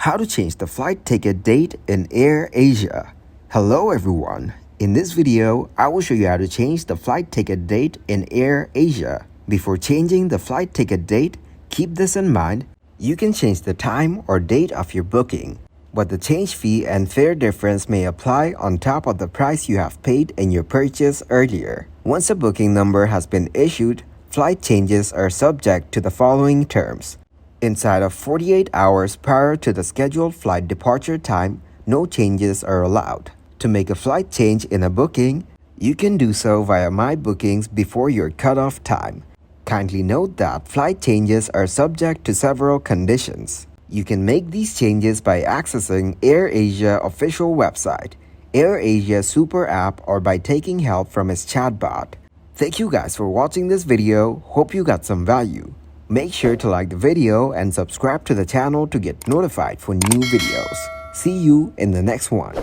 How to change the flight ticket date in AirAsia. Hello everyone. In this video, I will show you how to change the flight ticket date in AirAsia. Before changing the flight ticket date, keep this in mind. You can change the time or date of your booking, but the change fee and fare difference may apply on top of the price you have paid in your purchase earlier. Once a booking number has been issued, flight changes are subject to the following terms. Inside of 48 hours prior to the scheduled flight departure time, no changes are allowed. To make a flight change in a booking, you can do so via My Bookings before your cutoff time. Kindly note that flight changes are subject to several conditions. You can make these changes by accessing AirAsia official website, AirAsia Super app, or by taking help from its chatbot. Thank you guys for watching this video. Hope you got some value. Make sure to like the video and subscribe to the channel to get notified for new videos. See you in the next one.